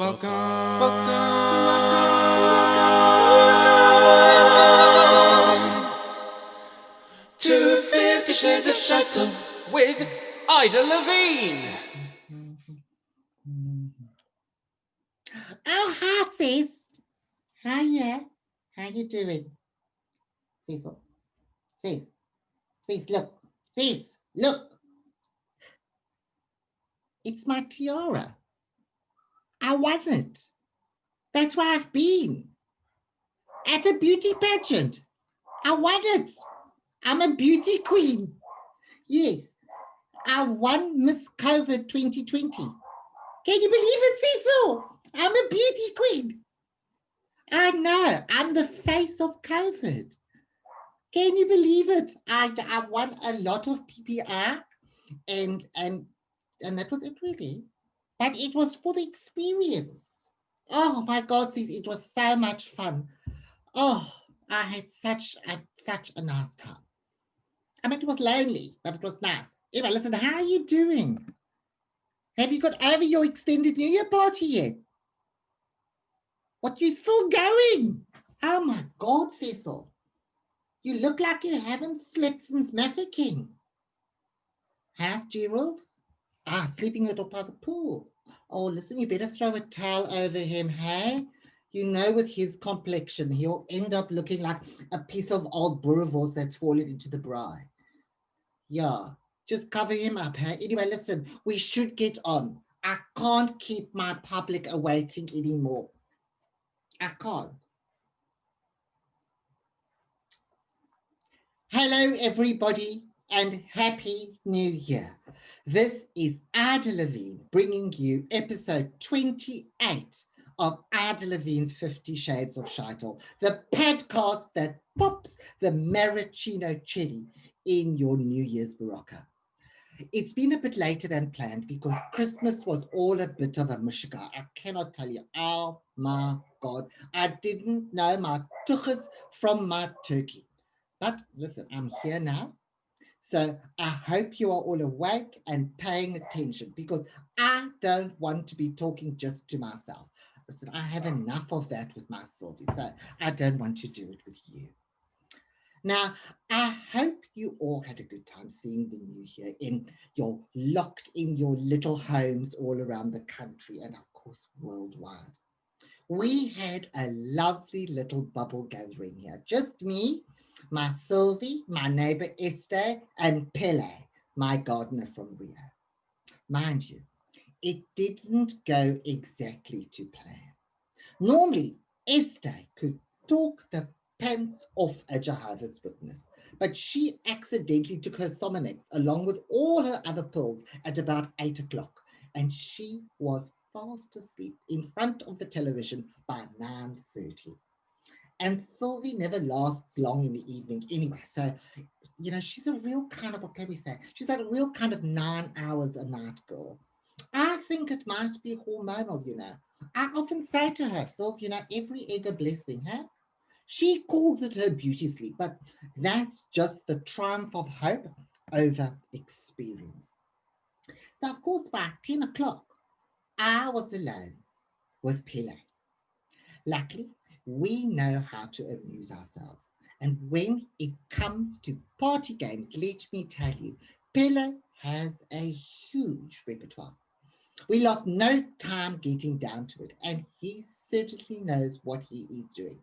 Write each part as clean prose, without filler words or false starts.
Welcome, to 50 Shades of Shuttle with Ida Levine. Oh, hi, Sis. Hiya. How you doing? Cecil. Sis. Sis, look. Sis, look. It's my tiara. I won it. That's where I've been. At a beauty pageant. I won it. I'm a beauty queen. Yes, I won Miss COVID 2020. Can you believe it, Cecil? I'm a beauty queen. I know. I'm the face of COVID. Can you believe it? I won a lot of PPR and and and that was it really. But it was for the experience. Oh my God, sis, it was so much fun. Oh, I had such a nice time. I mean, it was lonely, but it was nice. Anyway, listen, how are you doing? Have you got over your extended New Year party yet? What, you still going? Oh my God, Cecil. You look like you haven't slept since Mafeking. How's Gerald? Sleeping it up by the pool. Oh, listen, you better throw a towel over him, hey? You know, with his complexion, he'll end up looking like a piece of old boerewors that's fallen into the braai. Yeah, just cover him up, hey? Anyway, listen, we should get on. I can't keep my public awaiting anymore. I can't. Hello, everybody, and Happy New Year. This is Ada Levine bringing you episode 28 of Ada Levine's 50 Shades of Scheitel, the podcast that pops the maraschino cherry in your New Year's barocca. It's been a bit later than planned because Christmas was all a bit of a mushka. I cannot tell you. Oh my God. I didn't know my tuchus from my turkey. But listen, I'm here now. So I hope you are all awake and paying attention because I don't want to be talking just to myself. Listen, I have enough of that with my Sylvie, so I don't want to do it with you. Now, I hope you all had a good time seeing the new year in your locked in your little homes all around the country and of course worldwide. We had a lovely little bubble gathering here. Just me, my Sylvie, my neighbor Esther, and Pele, my gardener from Rio. Mind you, it didn't go exactly to plan. Normally, Esther could talk the pants off a Jehovah's Witness, but she accidentally took her Somonex along with all her other pills at about 8 o'clock, and she was fast asleep in front of the television by 9:30. And Sylvie never lasts long in the evening anyway. So, she's a real kind of, what can we say? She's a real kind of 9 hours a night girl. I think it might be hormonal. I often say to her, Sylvie, every egg a blessing, huh? She calls it her beauty sleep, but that's just the triumph of hope over experience. So, of course, by 10 o'clock, I was alone with Pele. Luckily, we know how to amuse ourselves. And when it comes to party games, let me tell you, Pele has a huge repertoire. We lost no time getting down to it, and he certainly knows what he is doing.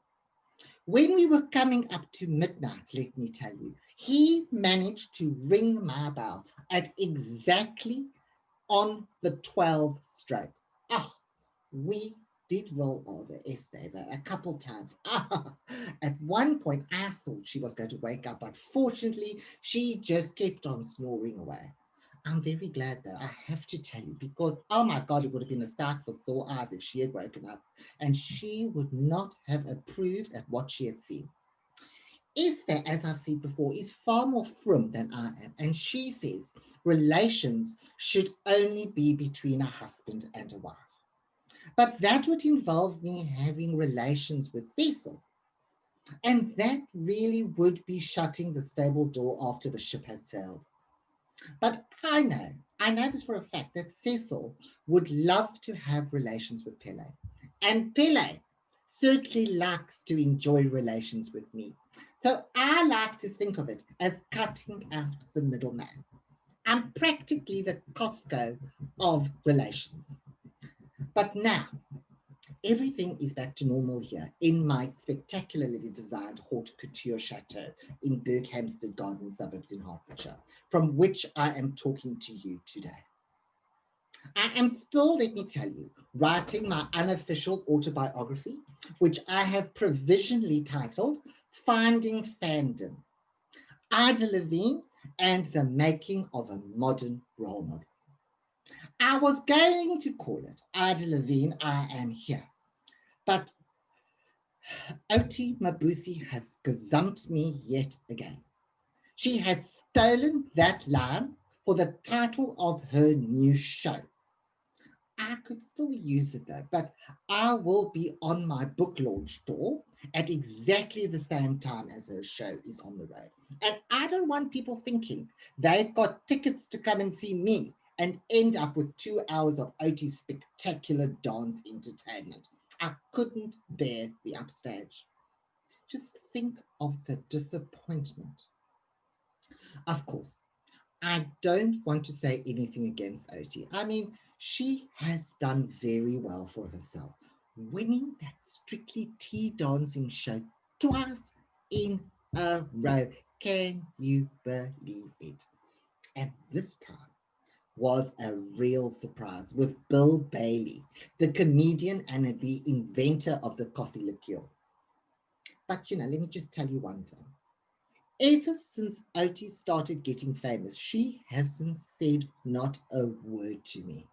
When we were coming up to midnight, let me tell you, he managed to ring my bell at exactly on the 12 stroke. Oh, we did roll over Esther though, a couple times. At one point, I thought she was going to wake up, but fortunately, she just kept on snoring away. I'm very glad though, I have to tell you, because oh my God, it would have been a start for sore eyes if she had woken up, and she would not have approved at what she had seen. Esther, as I've said before, is far more frum than I am, and she says relations should only be between a husband and a wife. But that would involve me having relations with Cecil, and that really would be shutting the stable door after the ship has sailed. But I know I know this for a fact that Cecil would love to have relations with Pele. And Pele certainly likes to enjoy relations with me. So I like to think of it as cutting out the middleman. I'm practically the Costco of relations. But now, everything is back to normal here in my spectacularly designed haute couture chateau in Berkhamsted Garden suburbs in Hertfordshire, from which I am talking to you today. I am still, let me tell you, writing my unofficial autobiography, which I have provisionally titled Finding Fandom, Ida Levine and the Making of a Modern Role Model. I was going to call it Ida Levine, I Am Here, but Oti Mabuse has gazumped me yet again. She has stolen that line for the title of her new show. I could still use it though, but I will be on my book launch tour at exactly the same time as her show is on the road. And I don't want people thinking they've got tickets to come and see me and end up with 2 hours of Oti's spectacular dance entertainment. I couldn't bear the upstage. Just think of the disappointment. Of course, I don't want to say anything against Oti. I mean, she has done very well for herself, winning that Strictly Tea dancing show twice in a row. Can you believe it? And this time was a real surprise with Bill Bailey, the comedian and the inventor of the coffee liqueur. But let me just tell you one thing. Ever since Oti started getting famous, she hasn't said not a word to me.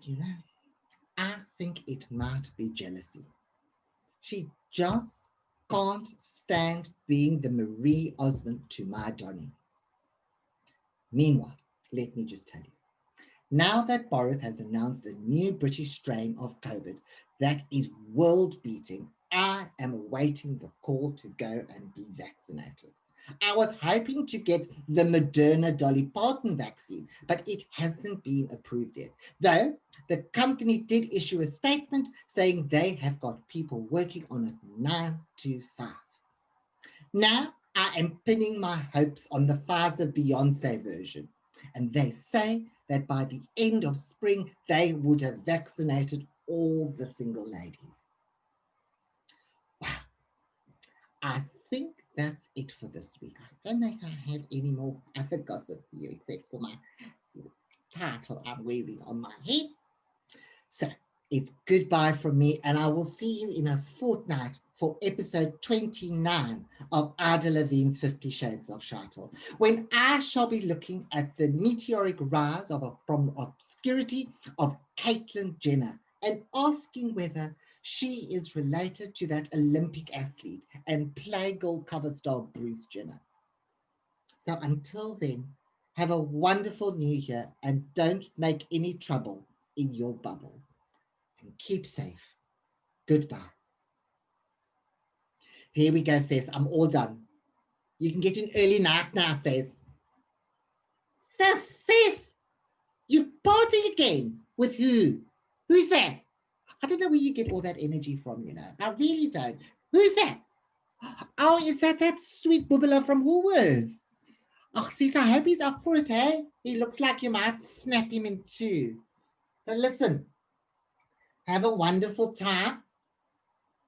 You know, I think it might be jealousy. She just can't stand being the Marie Osmond to my Donny. Meanwhile, let me just tell you, now that Boris has announced a new British strain of COVID that is world beating, I am awaiting the call to go and be vaccinated. I was hoping to get the Moderna Dolly Parton vaccine, but it hasn't been approved yet. Though the company did issue a statement saying they have got people working on it 9 to 5. Now I am pinning my hopes on the Pfizer Beyonce version, and they say that by the end of spring, they would have vaccinated all the single ladies. Wow, I think that's it for this week. I don't know if I have any more other gossip for you except for my title I'm wearing on my head. So it's goodbye from me, and I will see you in a fortnight for episode 29 of Ida Levine's 50 Shades of Chantal, when I shall be looking at the meteoric rise from obscurity of Caitlyn Jenner and asking whether she is related to that Olympic athlete and Playgirl cover star Bruce Jenner. So until then, have a wonderful new year and don't make any trouble in your bubble. And keep safe. Goodbye. Here we go, Sis. I'm all done. You can get an early night now, Sis. Sis, you partying again? With who? Who's that? I don't know where you get all that energy from, I really don't. Who's that? Oh, is that sweet bubbler from Woolworths? Oh, sis, I hope he's up for it, eh? He looks like you might snap him in two. But listen, have a wonderful time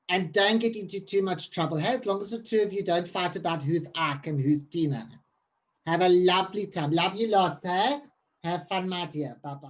and don't get into too much trouble, hey? As long as the two of you don't fight about who's Ike and who's Tina. Have a lovely time. Love you lots, hey? Have fun, my dear. Bye-bye.